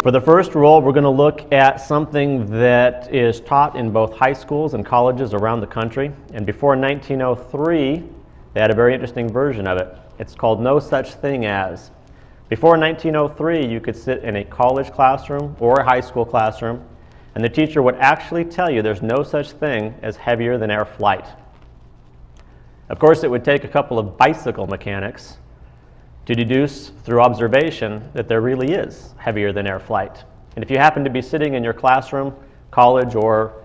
For the first rule, we're going to look at something that is taught in both high schools and colleges around the country. And before 1903, they had a very interesting version of it. It's called no such thing as. Before 1903, you could sit in a college classroom or a high school classroom, and the teacher would actually tell you there's no such thing as heavier than air flight. Of course, it would take a couple of bicycle mechanics to deduce through observation that there really is heavier than air flight. And if you happen to be sitting in your classroom, college or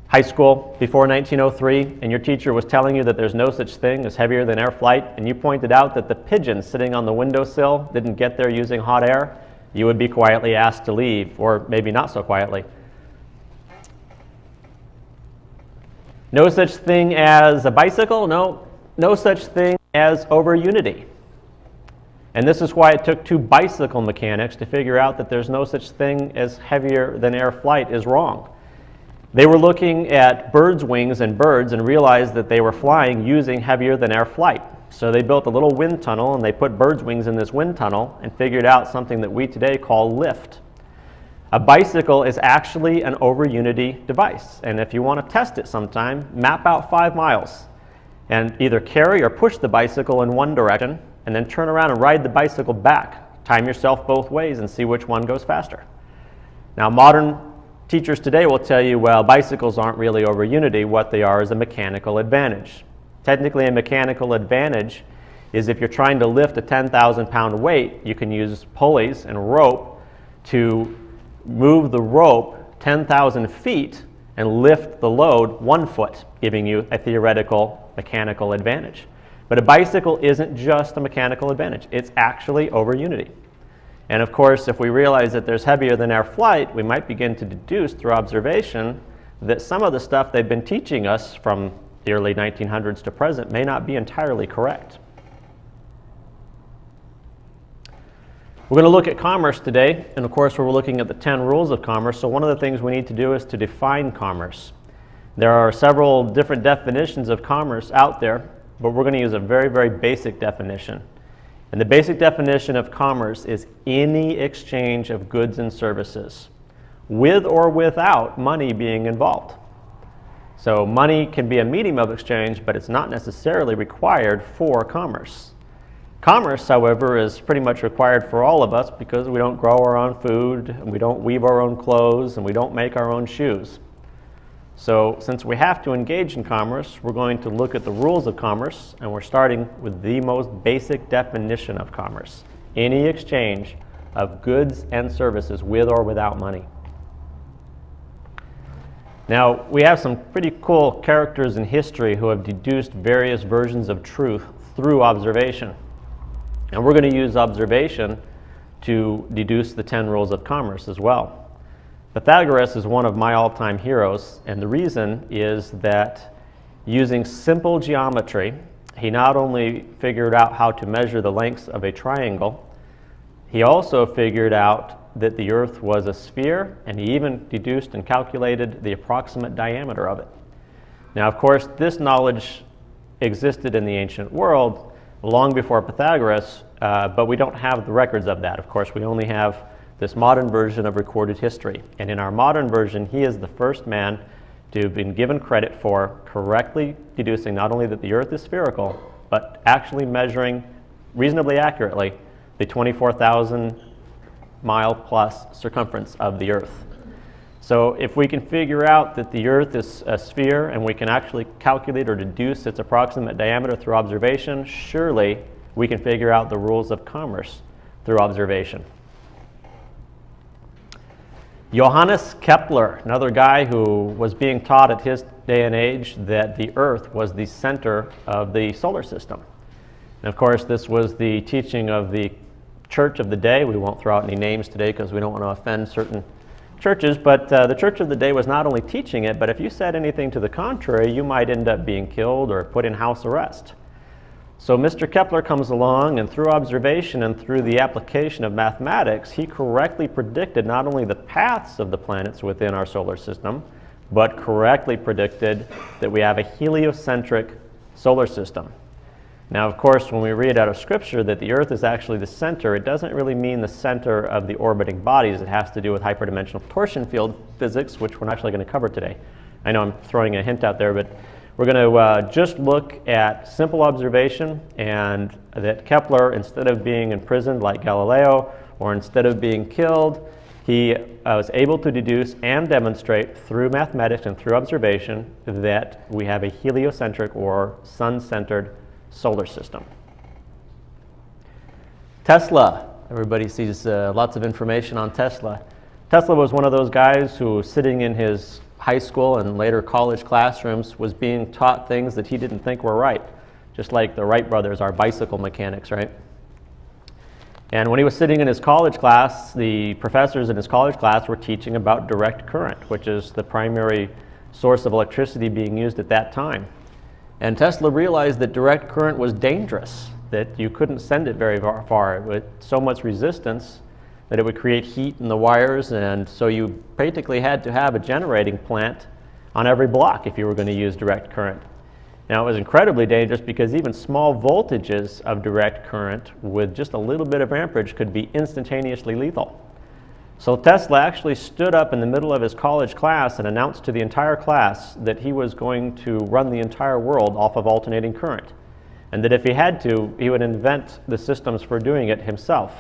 high school before 1903, and your teacher was telling you that there's no such thing as heavier than air flight, and you pointed out that the pigeons sitting on the windowsill didn't get there using hot air, you would be quietly asked to leave, or maybe not so quietly. No such thing as a bicycle? No such thing as over unity. And this is why it took two bicycle mechanics to figure out that there's no such thing as heavier than air flight is wrong. They were looking at birds' wings and birds and realized that they were flying using heavier than air flight. So they built a little wind tunnel and they put birds' wings in this wind tunnel and figured out something that we today call lift. A bicycle is actually an over unity device. And if you want to test it sometime, map out 5 miles and either carry or push the bicycle in one direction, and then turn around and ride the bicycle back. Time yourself both ways and see which one goes faster. Now, modern teachers today will tell you, well, bicycles aren't really over unity. What they are is a mechanical advantage. Technically, a mechanical advantage is if you're trying to lift a 10,000-pound weight, you can use pulleys and rope to move the rope 10,000 feet and lift the load 1 foot, giving you a theoretical mechanical advantage. But a bicycle isn't just a mechanical advantage. It's actually over unity. And of course, if we realize that there's heavier than air flight, we might begin to deduce through observation that some of the stuff they've been teaching us from the early 1900s to present may not be entirely correct. We're going to look at commerce today, and of course we're looking at the 10 rules of commerce. So one of the things we need to do is to define commerce. There are several different definitions of commerce out there, but we're going to use a very, very basic definition. And the basic definition of commerce is any exchange of goods and services, with or without money being involved. So money can be a medium of exchange, but it's not necessarily required for commerce. Commerce, however, is pretty much required for all of us because we don't grow our own food, and we don't weave our own clothes, and we don't make our own shoes. So since we have to engage in commerce, we're going to look at the rules of commerce, and we're starting with the most basic definition of commerce: any exchange of goods and services with or without money. Now, we have some pretty cool characters in history who have deduced various versions of truth through observation. And we're going to use observation to deduce the 10 rules of commerce as well. Pythagoras is one of my all-time heroes, and the reason is that using simple geometry, he not only figured out how to measure the lengths of a triangle, he also figured out that the Earth was a sphere, and he even deduced and calculated the approximate diameter of it. Now, of course, this knowledge existed in the ancient world long before Pythagoras, but we don't have the records of that. Of course, we only have this modern version of recorded history. And in our modern version, he is the first man to have been given credit for correctly deducing not only that the Earth is spherical, but actually measuring reasonably accurately the 24,000 mile plus circumference of the Earth. So if we can figure out that the Earth is a sphere and we can actually calculate or deduce its approximate diameter through observation, surely we can figure out the rules of commerce through observation. Johannes Kepler, another guy who was being taught at his day and age that the Earth was the center of the solar system. And of course, this was the teaching of the church of the day. We won't throw out any names today because we don't want to offend certain churches, but the church of the day was not only teaching it, but if you said anything to the contrary, you might end up being killed or put in house arrest. So Mr. Kepler comes along, and through observation and through the application of mathematics, he correctly predicted not only the paths of the planets within our solar system, but correctly predicted that we have a heliocentric solar system. Now, of course, when we read out of Scripture that the Earth is actually the center, it doesn't really mean the center of the orbiting bodies. It has to do with hyperdimensional torsion field physics, which we're actually going to cover today. I know I'm throwing a hint out there, but we're going to just look at simple observation, and that Kepler, instead of being imprisoned like Galileo, or instead of being killed, he was able to deduce and demonstrate through mathematics and through observation that we have a heliocentric or sun-centered solar system. Tesla. Everybody sees lots of information on Tesla. Tesla was one of those guys who, sitting in his high school and later college classrooms, was being taught things that he didn't think were right, just like the Wright brothers are bicycle mechanics, right? And when he was sitting in his college class, the professors in his college class were teaching about direct current, which is the primary source of electricity being used at that time. And Tesla realized that direct current was dangerous, that you couldn't send it very far with so much resistance that it would create heat in the wires, and so you basically had to have a generating plant on every block if you were going to use direct current. Now, it was incredibly dangerous because even small voltages of direct current with just a little bit of amperage could be instantaneously lethal. So Tesla actually stood up in the middle of his college class and announced to the entire class that he was going to run the entire world off of alternating current, and that if he had to, he would invent the systems for doing it himself.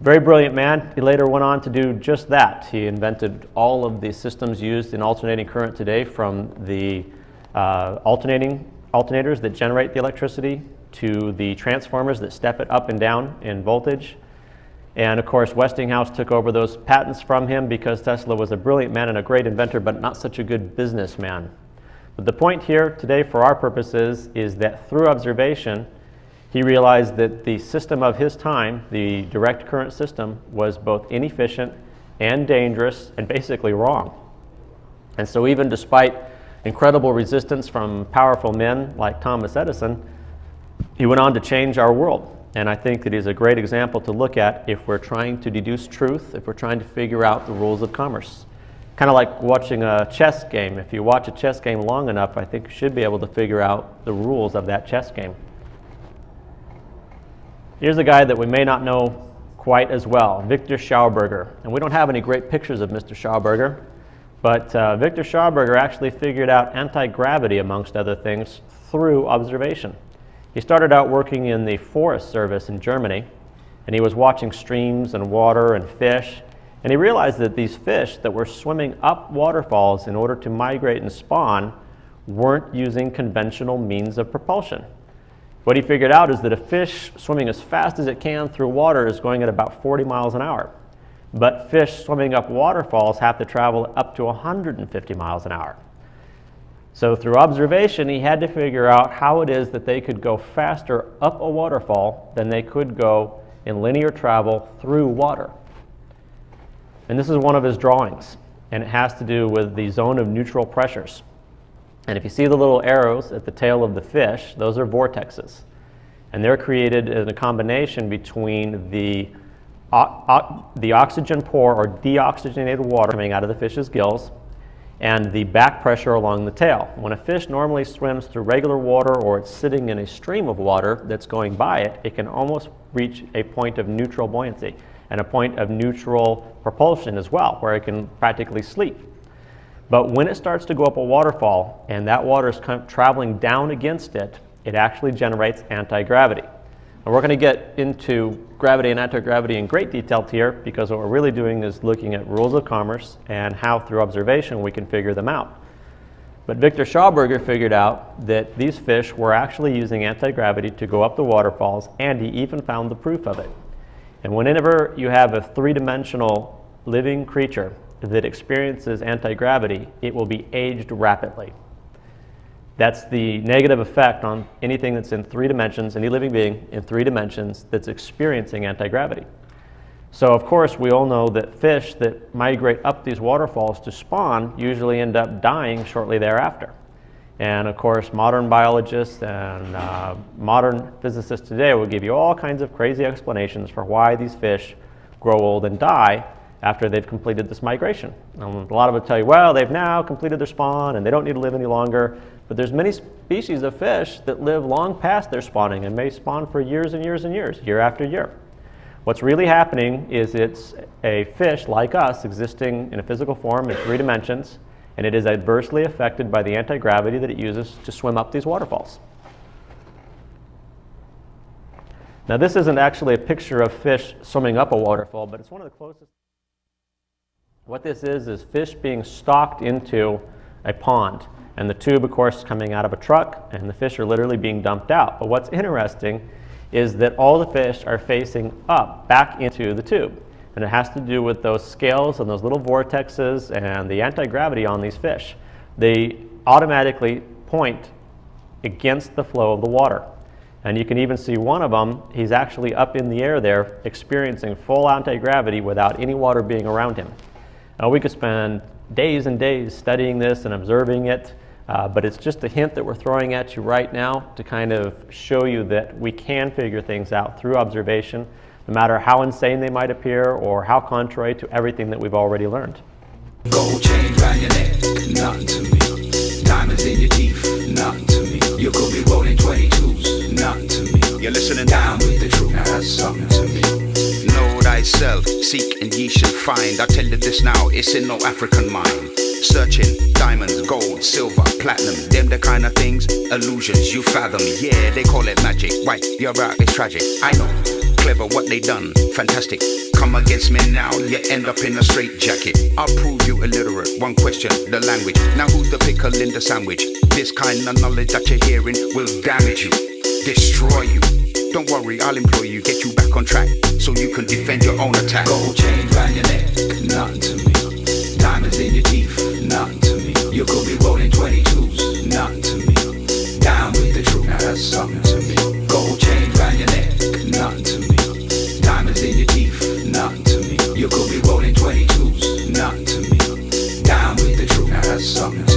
Very brilliant man. He later went on to do just that. He invented all of the systems used in alternating current today, from the alternators that generate the electricity to the transformers that step it up and down in voltage. And of course, Westinghouse took over those patents from him because Tesla was a brilliant man and a great inventor, but not such a good businessman. But the point here today for our purposes is that through observation, he realized that the system of his time, the direct current system, was both inefficient and dangerous and basically wrong. And so even despite incredible resistance from powerful men like Thomas Edison, he went on to change our world. And I think that he's a great example to look at if we're trying to deduce truth, if we're trying to figure out the rules of commerce. Kind of like watching a chess game. If you watch a chess game long enough, I think you should be able to figure out the rules of that chess game. Here's a guy that we may not know quite as well, Victor Schauberger. And we don't have any great pictures of Mr. Schauberger, but Victor Schauberger actually figured out anti-gravity, amongst other things, through observation. He started out working in the Forest Service in Germany, and he was watching streams and water and fish, and he realized that these fish that were swimming up waterfalls in order to migrate and spawn weren't using conventional means of propulsion. What he figured out is that a fish swimming as fast as it can through water is going at about 40 miles an hour. But fish swimming up waterfalls have to travel up to 150 miles an hour. So through observation, he had to figure out how it is that they could go faster up a waterfall than they could go in linear travel through water. And this is one of his drawings, and it has to do with the zone of neutral pressures. And if you see the little arrows at the tail of the fish, those are vortexes. And they're created in a combination between the oxygen pore or deoxygenated water coming out of the fish's gills and the back pressure along the tail. When a fish normally swims through regular water or it's sitting in a stream of water that's going by it, it can almost reach a point of neutral buoyancy and a point of neutral propulsion as well, where it can practically sleep. But when it starts to go up a waterfall and that water is traveling down against it, it actually generates anti-gravity. And we're going to get into gravity and anti-gravity in great detail here, because what we're really doing is looking at rules of commerce and how through observation we can figure them out. But Victor Schauberger figured out that these fish were actually using anti-gravity to go up the waterfalls, and he even found the proof of it. And whenever you have a three-dimensional living creature that experiences anti-gravity, it will be aged rapidly. That's the negative effect on anything that's in 3 dimensions, any living being in 3 dimensions that's experiencing anti-gravity. So of course we all know that fish that migrate up these waterfalls to spawn usually end up dying shortly thereafter. And of course modern biologists and modern physicists today will give you all kinds of crazy explanations for why these fish grow old and die after they've completed this migration. A lot of it tell you, well, they've now completed their spawn and they don't need to live any longer. But there's many species of fish that live long past their spawning and may spawn for years and years and years, year after year. What's really happening is it's a fish like us existing in a physical form in 3 dimensions, and it is adversely affected by the anti-gravity that it uses to swim up these waterfalls. Now this isn't actually a picture of fish swimming up a waterfall, but it's one of the closest. What this is fish being stalked into a pond. And the tube, of course, is coming out of a truck, and the fish are literally being dumped out. But what's interesting is that all the fish are facing up, back into the tube. And it has to do with those scales and those little vortexes and the anti-gravity on these fish. They automatically point against the flow of the water. And you can even see one of them, he's actually up in the air there, experiencing full anti-gravity without any water being around him. Now, we could spend days and days studying this and observing it. But it's just a hint that we're throwing at you right now to kind of show you that we can figure things out through observation, no matter how insane they might appear or how contrary to everything that we've already learned. Gold chain round your neck, nothing to me. Diamonds in your teeth, nothing to me. You could be rolling 22s, nothing to me. You're listening down with the truth, now that's something to me. Know thyself, seek and ye shall find. I tell you this now, it's in no African mind. Searching diamonds, gold, silver, platinum, them the kind of things, illusions you fathom. Yeah, they call it magic. Right, you're right, it's tragic. I know, clever what they done, fantastic. Come against me now, you end up in a straitjacket. I'll prove you illiterate. One question, the language. Now who's the pickle in the sandwich? This kind of knowledge that you're hearing will damage you, destroy you. Don't worry, I'll employ you, get you back on track, so you can defend your own attack. Gold chain round your neck, nothing to me. Diamonds in your teeth, nothing to me. You could be rolling 22s, nothing to me. Down with the truth, now that's something to me. Gold chain round your neck, nothing to me. Diamonds in your teeth, nothing to me. You could be rolling 22s, nothing to me. Down with the truth, now that's something to me.